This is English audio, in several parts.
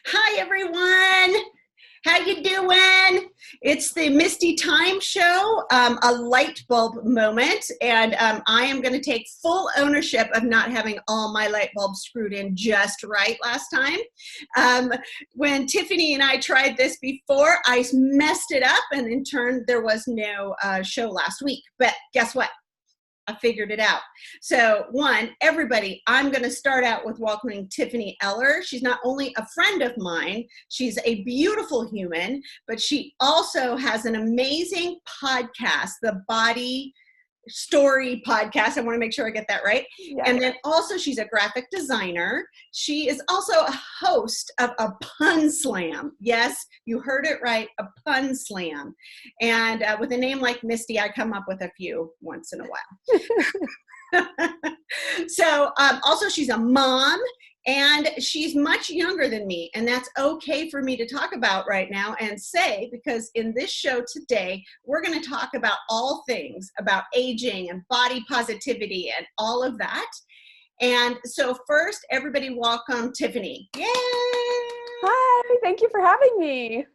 Hi, everyone. How you doing? It's the Misty Tyme Show, a light bulb moment, and I am going to take full ownership of not having all my light bulbs screwed in just right last time. When Tiffany and I tried this before, I messed it up, and in turn, there was no show last week. But guess what? I figured it out. So one, everybody, I'm going to start out with welcoming Tiffany Eller. She's not only a friend of mine, she's a beautiful human, but she also has an amazing podcast, the Body Story podcast. I want to make sure I get that right. Yeah. And then also she's a graphic designer. She is also a host of a pun slam. Yes, you heard it right, a pun slam. And with a name like Misty, I come up with a few once in a while. So also she's a mom, and she's much younger than me, and that's okay for me to talk about right now and say, because in this show today, we're going to talk about all things about aging and body positivity and all of that. And so first, everybody welcome Tiffany. Yay! Hi, thank you for having me.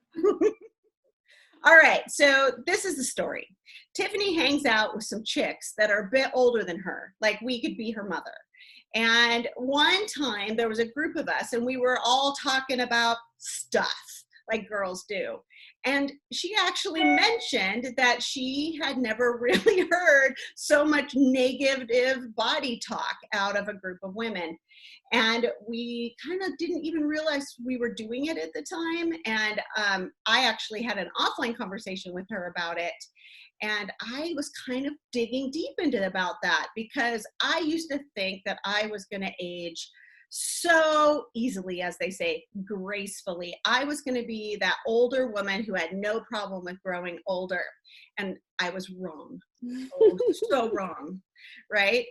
All right, so this is the story. Tiffany hangs out with some chicks that are a bit older than her, like we could be her mother. And one time there was a group of us and we were all talking about stuff like girls do. And she actually mentioned that she had never really heard so much negative body talk out of a group of women. And we kind of didn't even realize we were doing it at the time. And I actually had an offline conversation with her about it. And I was kind of digging deep into about that, because I used to think that I was going to age so easily, as they say, gracefully. I was going to be that older woman who had no problem with growing older. And I was wrong. Oh, so wrong, right?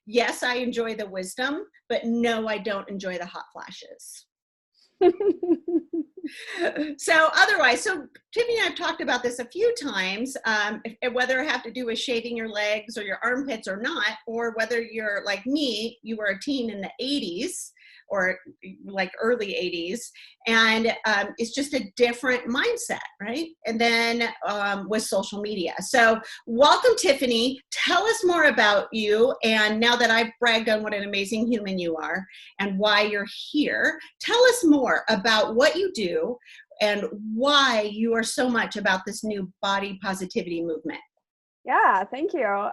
Yes, I enjoy the wisdom, but no, I don't enjoy the hot flashes. So Tiffany and I've talked about this a few times, whether it have to do with shaving your legs or your armpits or not, or whether you're like me, you were a teen in the 80s or like early 80s, and it's just a different mindset, right? And then with social media. So welcome, Tiffany. Tell us more about you. And now that I've bragged on what an amazing human you are and why you're here, tell us more about what you do and why you are so much about this new body positivity movement. Yeah, thank you.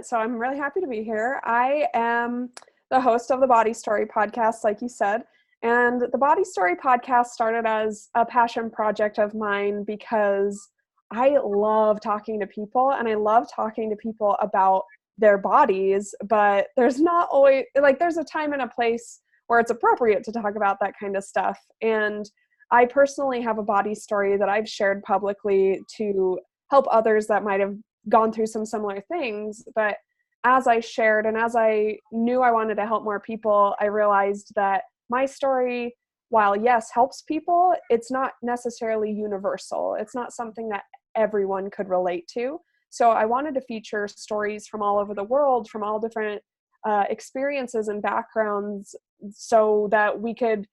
So I'm really happy to be here. I am the host of the Body Story podcast, like you said. And the Body Story podcast started as a passion project of mine because I love talking to people, and I love talking to people about their bodies, but there's not always, like, there's a time and a place where it's appropriate to talk about that kind of stuff. And I personally have a body story that I've shared publicly to help others that might have gone through some similar things. But as I shared and as I knew I wanted to help more people, I realized that my story, while yes, helps people, it's not necessarily universal. It's not something that everyone could relate to. So I wanted to feature stories from all over the world, from all different experiences and backgrounds, so that we could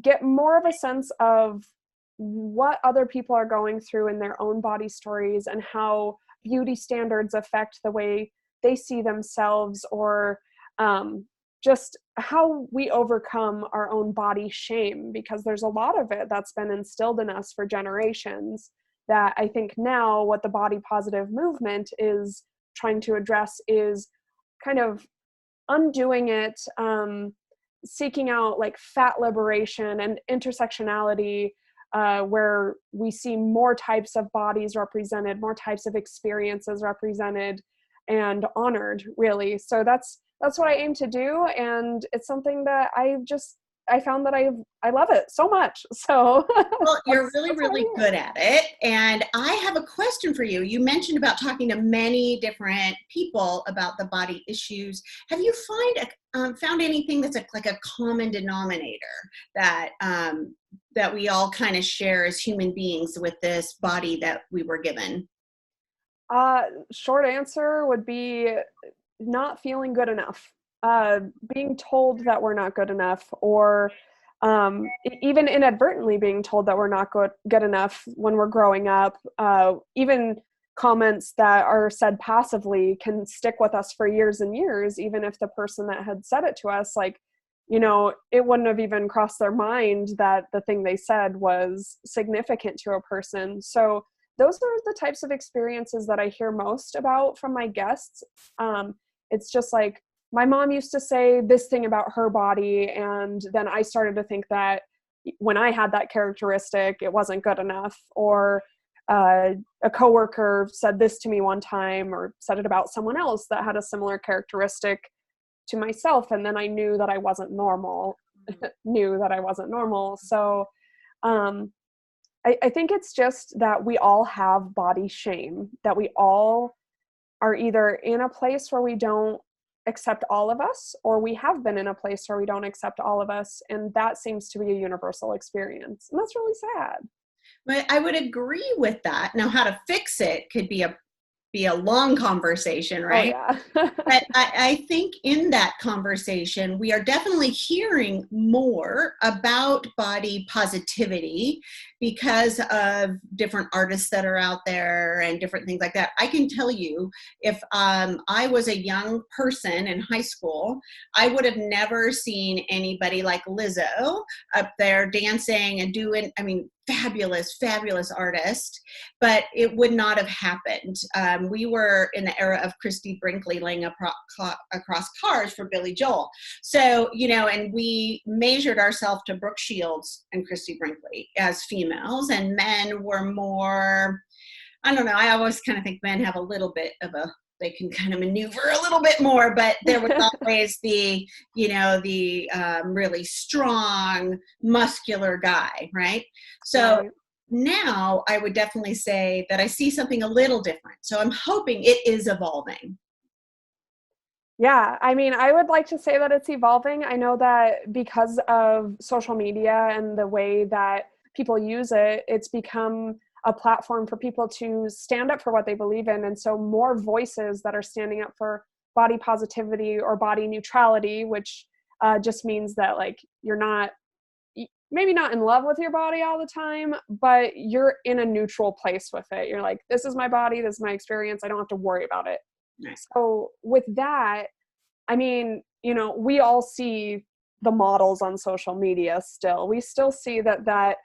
get more of a sense of what other people are going through in their own body stories and how beauty standards affect the way they see themselves, or just how we overcome our own body shame, because there's a lot of it that's been instilled in us for generations that I think now what the body positive movement is trying to address is kind of undoing it, seeking out like fat liberation and intersectionality, where we see more types of bodies represented, more types of experiences represented and honored, really. So that's what I aim to do, and it's something that I found that I love it so much. So well, you're really good at it. And I have a question for you. You mentioned about talking to many different people about the body issues. Have you found anything that's like a common denominator that that we all kind of share as human beings with this body that we were given? Short answer would be not feeling good enough, being told that we're not good enough, or even inadvertently being told that we're not good enough when we're growing up, even comments that are said passively can stick with us for years and years, even if the person that had said it to us, like, it wouldn't have even crossed their mind that the thing they said was significant to a person. So those are the types of experiences that I hear most about from my guests. It's just like, my mom used to say this thing about her body, and then I started to think that when I had that characteristic, it wasn't good enough. Or a coworker said this to me one time, or said it about someone else that had a similar characteristic to myself, and then I knew that I wasn't normal. So I think it's just that we all have body shame, that we all are either in a place where we don't accept all of us, or we have been in a place where we don't accept all of us. And that seems to be a universal experience. And that's really sad. But I would agree with that. Now, how to fix it could be a long conversation, right? Oh, yeah. But I think in that conversation, we are definitely hearing more about body positivity because of different artists that are out there and different things like that. I can tell you, if I was a young person in high school, I would have never seen anybody like Lizzo up there dancing and doing, fabulous, fabulous artist, but it would not have happened. We were in the era of Christy Brinkley laying across cars for Billy Joel. So, and we measured ourselves to Brooke Shields and Christy Brinkley as females, and men were more, I don't know, I always kind of think men have a little bit of they can kind of maneuver a little bit more, but there was always the really strong, muscular guy, right? So Right. Now I would definitely say that I see something a little different. So I'm hoping it is evolving. Yeah, I would like to say that it's evolving. I know that because of social media and the way that people use it, it's become a platform for people to stand up for what they believe in. And so more voices that are standing up for body positivity or body neutrality, which just means that, like, you're not, maybe not in love with your body all the time, but you're in a neutral place with it. You're like, this is my body, this is my experience, I don't have to worry about it. Nice. So with that, we all see the models on social media still. We still see that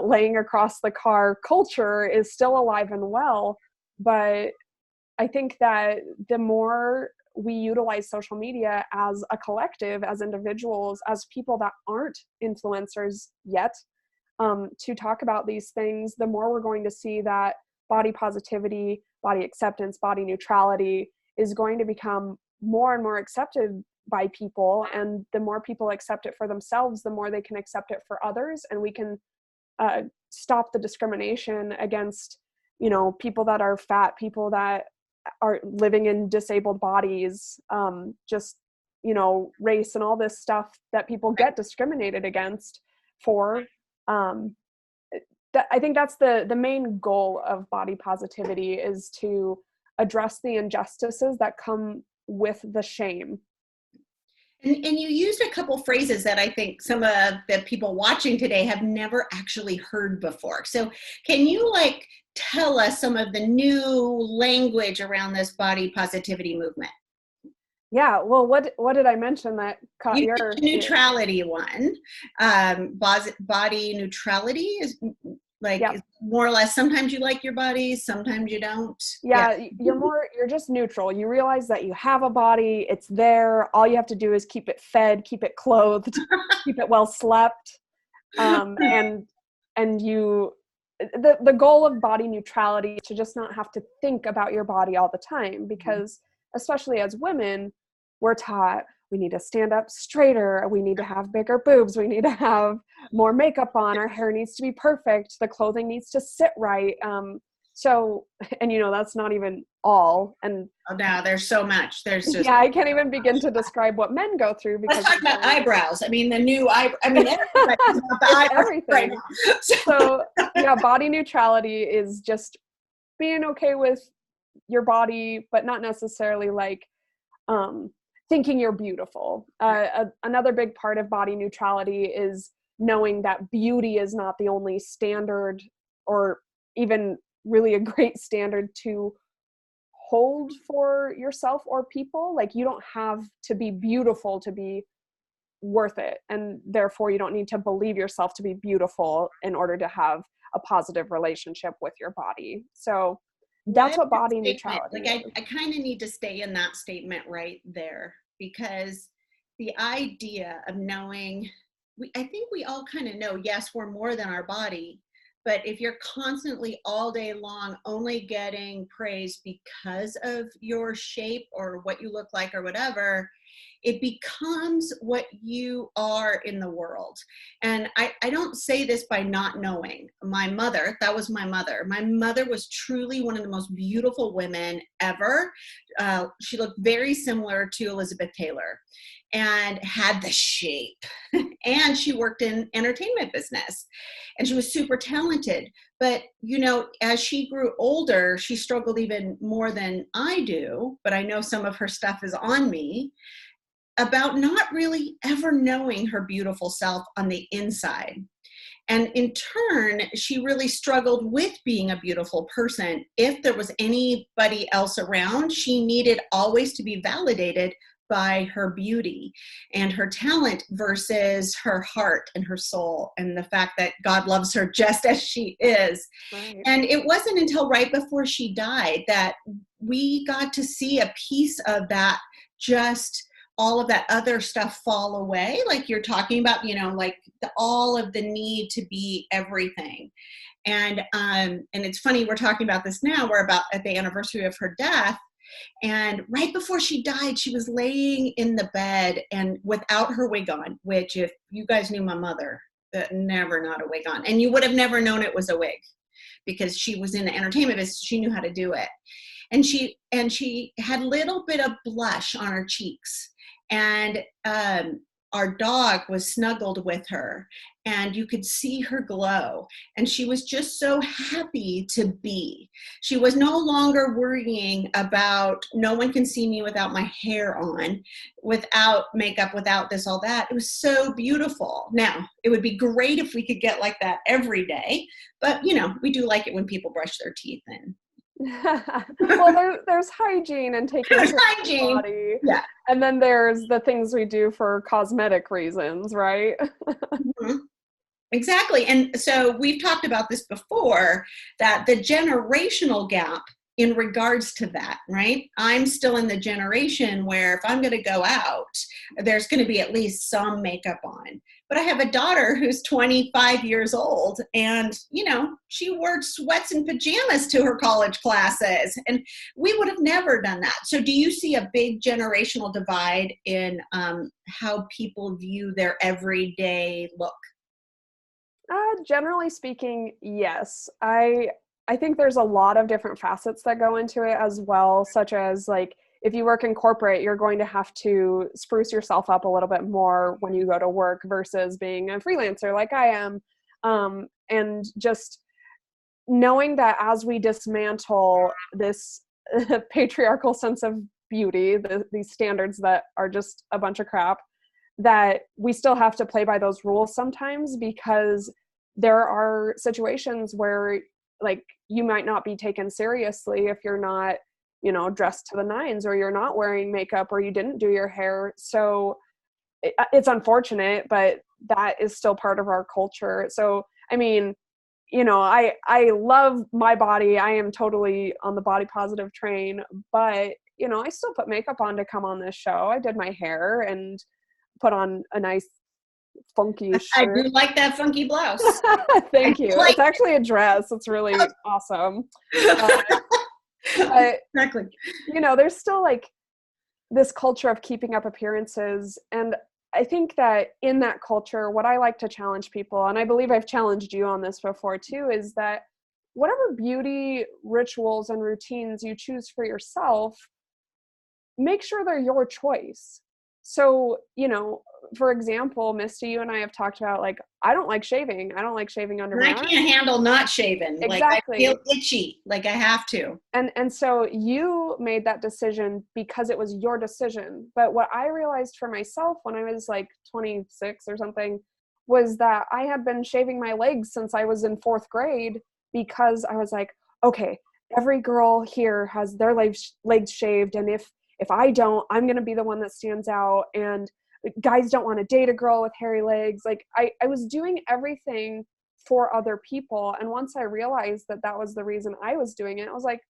laying across the car culture is still alive and well. But I think that the more we utilize social media as a collective, as individuals, as people that aren't influencers yet, to talk about these things, the more we're going to see that body positivity, body acceptance, body neutrality is going to become more and more accepted by people. And the more people accept it for themselves, the more they can accept it for others. And we can stop the discrimination against, people that are fat, people that are living in disabled bodies, race and all this stuff that people get discriminated against for. I think that's the main goal of body positivity, is to address the injustices that come with the shame. And you used a couple phrases that I think some of the people watching today have never actually heard before. So can you tell us some of the new language around this body positivity movement? Yeah, well, what did I mention that caught You your neutrality one? Body neutrality is Yep. is more or less, sometimes you like your body, sometimes you don't. Yeah, you're just neutral. You realize that you have a body, it's there. All you have to do is keep it fed, keep it clothed, keep it well slept. And the goal of body neutrality is to just not have to think about your body all the time, because especially as women, we're taught we need to stand up straighter, we need to have bigger boobs, we need to have more makeup on, our hair needs to be perfect, the clothing needs to sit right. So, and that's not even all. And oh, no, there's so much. There's just, I can't even begin to describe what men go through. Because let's talk about eyebrows. The new everybody's about the eyebrows everything. right now. So body neutrality is just being okay with your body, but not necessarily thinking you're beautiful. Another big part of body neutrality is knowing that beauty is not the only standard or even really a great standard to hold for yourself or people. Like, you don't have to be beautiful to be worth it, and therefore you don't need to believe yourself to be beautiful in order to have a positive relationship with your body. So that's what body neutrality like is. I kind of need to stay in that statement right there, because the idea of knowing, I think we all kind of know, yes, we're more than our body, but if you're constantly all day long only getting praise because of your shape or what you look like or whatever, it becomes what you are in the world. And I don't say this by not knowing. My mother, that was my mother. My mother was truly one of the most beautiful women ever. She looked very similar to Elizabeth Taylor and had the shape. And she worked in entertainment business, and she was super talented. But, you know, as she grew older, she struggled even more than I do, but I know some of her stuff is on me, about not really ever knowing her beautiful self on the inside. And in turn, she really struggled with being a beautiful person. If there was anybody else around, she needed always to be validated by her beauty and her talent versus her heart and her soul, and the fact that God loves her just as she is. Right. And it wasn't until right before she died that we got to see a piece of that, just all of that other stuff fall away, like you're talking about, you know, like all of the need to be everything. And it's funny, we're talking about this now, we're about at the anniversary of her death. And right before she died, she was laying in the bed and without her wig on, which, if you guys knew my mother, that never not a wig on. And you would have never known it was a wig, because she was in the entertainment business. She knew how to do it. And she had a little bit of blush on her cheeks. And our dog was snuggled with her, and you could see her glow. And she was just so happy to be. She was no longer worrying about, no one can see me without my hair on, without makeup, without this, all that. It was so beautiful. Now, it would be great if we could get like that every day, but you know, we do like it when people brush their teeth in. Well, there's hygiene and taking care of the body. Yeah. And then there's the things we do for cosmetic reasons, right? Mm-hmm. Exactly. And so we've talked about this before, that the generational gap in regards to that, right? I'm still in the generation where if I'm going to go out, there's going to be at least some makeup on. But I have a daughter who's 25 years old, and, you know, she wore sweats and pajamas to her college classes, and we would have never done that. So do you see a big generational divide in how people view their everyday look? Generally speaking, yes. I think there's a lot of different facets that go into it as well, such as, like, if you work in corporate, you're going to have to spruce yourself up a little bit more when you go to work versus being a freelancer like I am. And just knowing that as we dismantle this patriarchal sense of beauty, these standards that are just a bunch of crap, that we still have to play by those rules sometimes, because there are situations where, like, you might not be taken seriously if you're not, you know, dressed to the nines, or you're not wearing makeup, or you didn't do your hair. So it's unfortunate, but that is still part of our culture. So, I mean, you know, I love my body. I am totally on the body positive train, but, you know, I still put makeup on to come on this show. I did my hair and put on a nice funky shirt. I do like that funky blouse. Thank you. It's actually a dress. It's really awesome. But, exactly. You know, there's still like this culture of keeping up appearances. And I think that in that culture, what I like to challenge people, and I believe I've challenged you on this before too, is that whatever beauty rituals and routines you choose for yourself, make sure they're your choice. So, you know, for example, Misty, you and I have talked about, like, I don't like shaving. I don't like shaving under my arms. I can't handle not shaving. Exactly. Like, I feel itchy, like I have to. And so you made that decision because it was your decision. But what I realized for myself when I was like 26 or something was that I had been shaving my legs since I was in 4th grade because I was like, okay, every girl here has their legs shaved, and if I don't, I'm going to be the one that stands out, and guys don't want to date a girl with hairy legs. Like I was doing everything for other people, and once I realized that that was the reason I was doing it, I was like,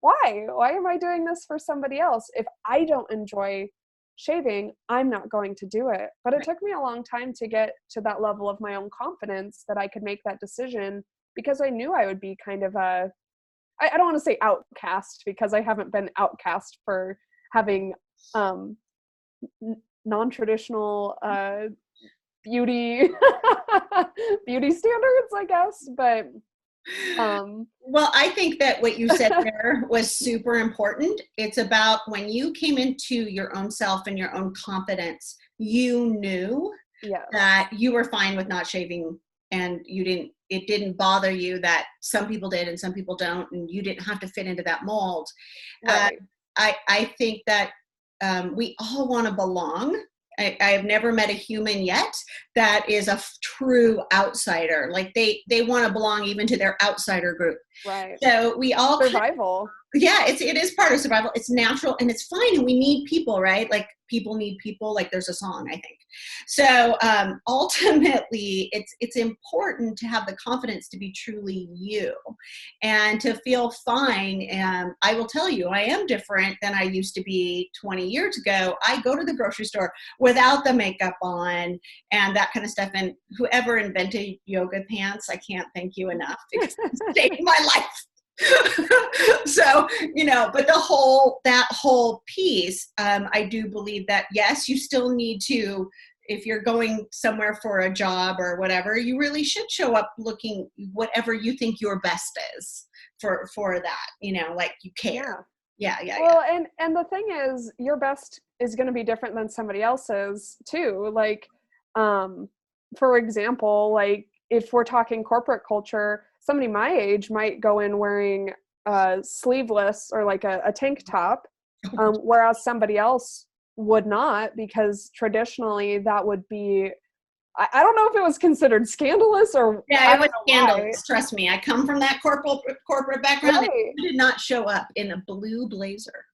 why am I doing this for somebody else? If I don't enjoy shaving, I'm not going to do it. But it took me a long time to get to that level of my own confidence that I could make that decision, because I knew I would be kind of a, I don't want to say outcast, because I haven't been outcast for having non-traditional beauty beauty standards, I guess. But well, I think that what you said there was super important. It's about when you came into your own self and your own confidence, you knew that you were fine with not shaving, and it didn't bother you that some people did and some people don't, and you didn't have to fit into that mold. Right. I think that we all want to belong. I have never met a human yet that is a true outsider. Like they want to belong even to their outsider group. Right. So we all survival. Yeah, it is part of survival. It's natural and it's fine. And we need people, right? Like people need people. Like there's a song, I think. So ultimately, it's important to have the confidence to be truly you and to feel fine. And I will tell you, I am different than I used to be 20 years ago. I go to the grocery store without the makeup on and that kind of stuff. And whoever invented yoga pants, I can't thank you enough because it saved my life. So, but that whole piece, I do believe that, yes, you still need to, if you're going somewhere for a job or whatever, you really should show up looking whatever you think your best is for that, like you care. Yeah. Well, and the thing is, your best is going to be different than somebody else's too. Like, for example, like if we're talking corporate culture, somebody my age might go in wearing sleeveless or like a tank top, whereas somebody else would not, because traditionally that would be, I don't know if it was considered scandalous or. Yeah, it was scandalous. Trust me, I come from that corporate background. Right. You did not show up in a blue blazer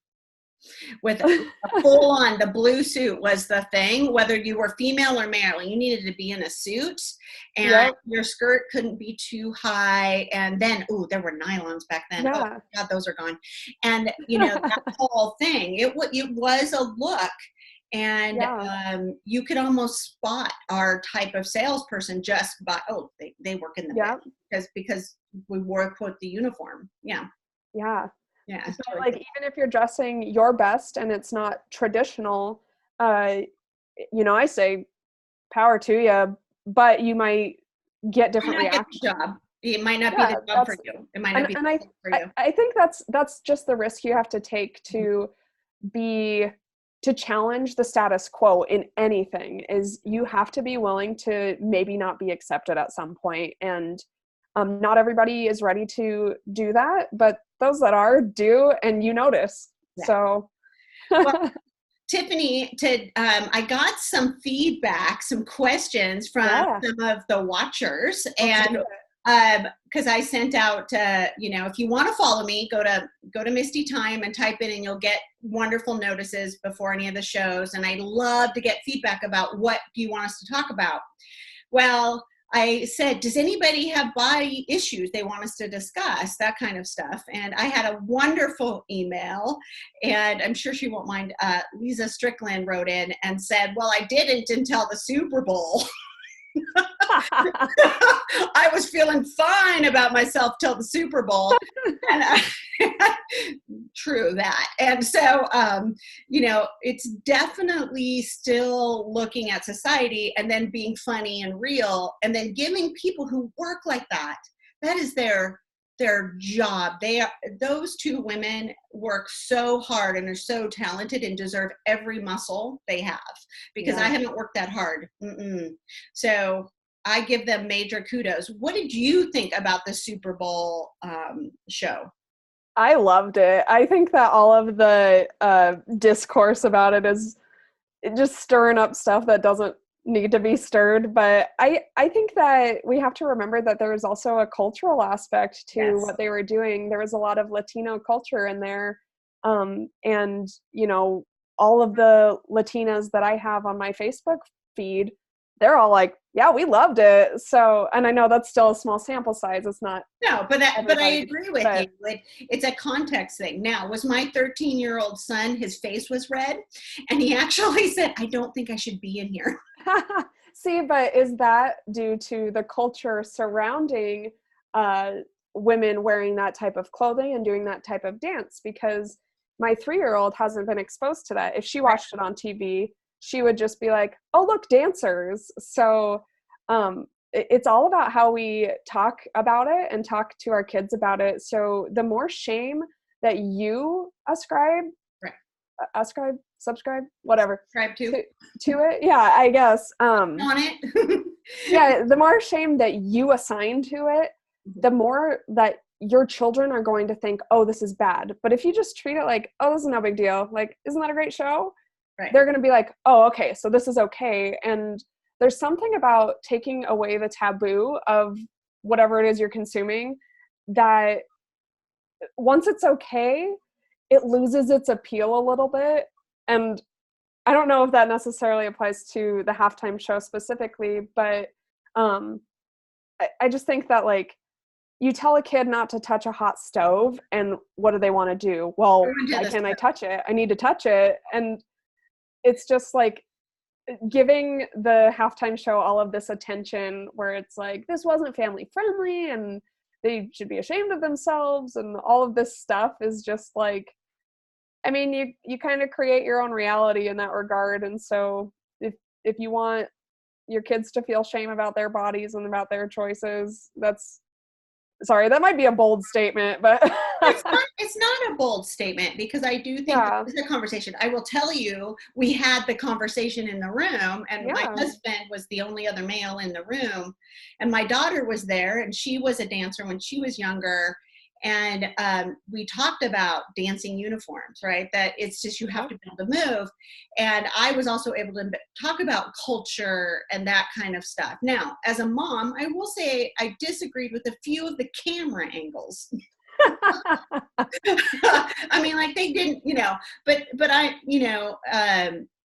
with a full on, the blue suit was the thing, whether you were female or male, you needed to be in a suit, and your skirt couldn't be too high. And then, there were nylons back then. Oh God, those are gone. And that whole thing, it was a look. And you could almost spot our type of salesperson just by, they work in the because we wore, quote, the uniform. Yeah. So like even if you're dressing your best and it's not traditional, I say power to you, but you might get different reactions. It might not be the job for you. It might not be the job for you. I think that's just the risk you have to take to challenge the status quo in anything, is you have to be willing to maybe not be accepted at some point. And not everybody is ready to do that, but those that are do, and you notice. So well, Tiffany, I got some feedback, some questions from some of the watchers, and because I sent out, if you want to follow me, go to Misty Tyme and type in, and you'll get wonderful notices before any of the shows. And I love to get feedback about what do you want us to talk about. Well, I said, does anybody have body issues they want us to discuss, that kind of stuff? And I had a wonderful email, and I'm sure she won't mind. Lisa Strickland wrote in and said, well, I didn't until the Super Bowl. I was feeling fine about myself till the Super Bowl. And true that. And so, it's definitely still looking at society and then being funny and real, and then giving people who work like that is their job. Those two women work so hard and are so talented and deserve every muscle they have, because I haven't worked that hard. So I give them major kudos. What did you think about the Super Bowl show? I loved it. I think that all of the discourse about it is just stirring up stuff that doesn't need to be stirred. But I think that we have to remember that there is also a cultural aspect to Yes. what they were doing. There was a lot of Latino culture in there. And, you know, all of the Latinas that I have on my Facebook feed, they're all like, yeah, we loved it. So, and I know that's still a small sample size. It's not. No, but I everybody, agree with but you. It's a context thing. Now, was my 13-year-old son, his face was red, and he actually said, I don't think I should be in here. see, but is that due to the culture surrounding women wearing that type of clothing and doing that type of dance? Because my 3-year-old hasn't been exposed to that. If she watched it on TV, she would just be like, oh, look, dancers. So it's all about how we talk about it and talk to our kids about it. So the more shame that you subscribe, whatever, Subscribe to it, yeah, I guess. on it. Yeah, the more shame that you assign to it, the more that your children are going to think, oh, this is bad. But if you just treat it like, oh, this is no big deal, like, isn't that a great show? Right. They're going to be like, oh, okay, so this is okay. And there's something about taking away the taboo of whatever it is you're consuming, that once it's okay, it loses its appeal a little bit. And I don't know if that necessarily applies to the halftime show specifically, but I just think that, like, you tell a kid not to touch a hot stove, and what do they want to do? Well, why can't I touch it? I need to touch it. And it's just like giving the halftime show all of this attention where it's like, this wasn't family friendly and they should be ashamed of themselves, and all of this stuff is just like, I mean, you kind of create your own reality in that regard. And so if you want your kids to feel shame about their bodies and about their choices, sorry, that might be a bold statement, but it's not a bold statement, because I do think this is a conversation. I will tell you, we had the conversation in the room, and my husband was the only other male in the room, and my daughter was there, and she was a dancer when she was younger. And we talked about dancing uniforms, right? That it's just, you have to be able to move. And I was also able to talk about culture and that kind of stuff. Now, as a mom, I will say I disagreed with a few of the camera angles. I mean, like, they didn't, but I,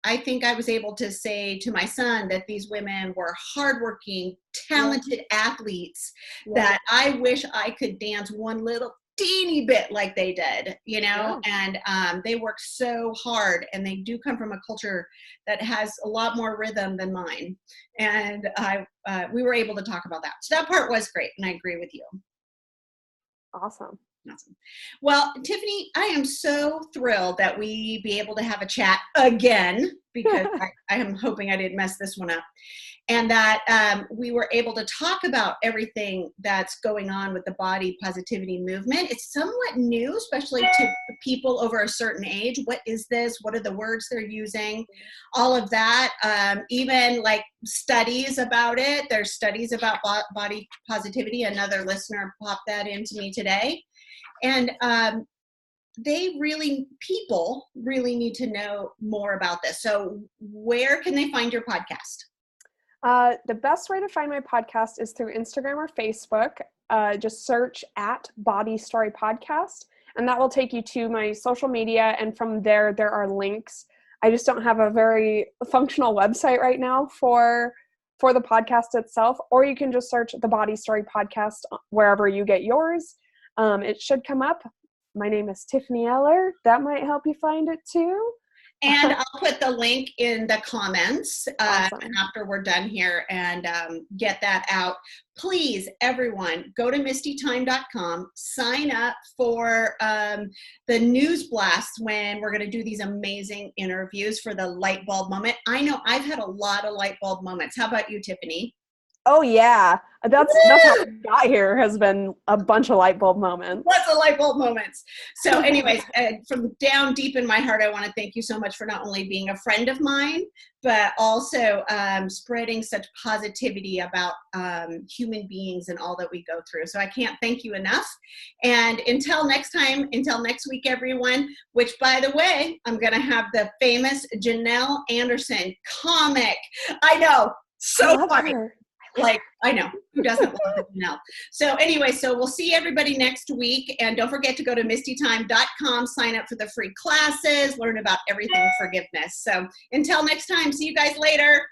I think I was able to say to my son that these women were hardworking, talented athletes that I wish I could dance one little teeny bit like they did, and they work so hard, and they do come from a culture that has a lot more rhythm than mine. And we were able to talk about that. So that part was great, and I agree with you. Awesome. Well, Tiffany, I am so thrilled that we be able to have a chat again, because I am hoping I didn't mess this one up, and that we were able to talk about everything that's going on with the body positivity movement. It's somewhat new, especially to people over a certain age. What is this? What are the words they're using? All of that, even like studies about it. There's studies about body positivity. Another listener popped that into me today. And people really need to know more about this. So where can they find your podcast? The best way to find my podcast is through Instagram or Facebook. Just search at Body Story Podcast, and that will take you to my social media. And from there are links. I just don't have a very functional website right now for the podcast itself, or you can just search the Body Story Podcast wherever you get yours. It should come up. My name is Tiffany Eller. That might help you find it too. And I'll put the link in the comments Awesome. after we're done here, and get that out. Please, everyone, go to mistytyme.com, sign up for the news blasts when we're going to do these amazing interviews for the light bulb moment. I know I've had a lot of light bulb moments. How about you, Tiffany? Oh, yeah. That's how we got here, has been a bunch of light bulb moments. Lots of light bulb moments. So anyways, from down deep in my heart, I want to thank you so much for not only being a friend of mine, but also spreading such positivity about human beings and all that we go through. So I can't thank you enough. And until next time, until next week, everyone, which by the way, I'm going to have the famous Janelle Anderson comic. I know, so funny. Her. Like, I know, who doesn't love Janelle? So anyway, so we'll see everybody next week. And don't forget to go to mistytyme.com, sign up for the free classes, learn about everything forgiveness. So until next time, see you guys later.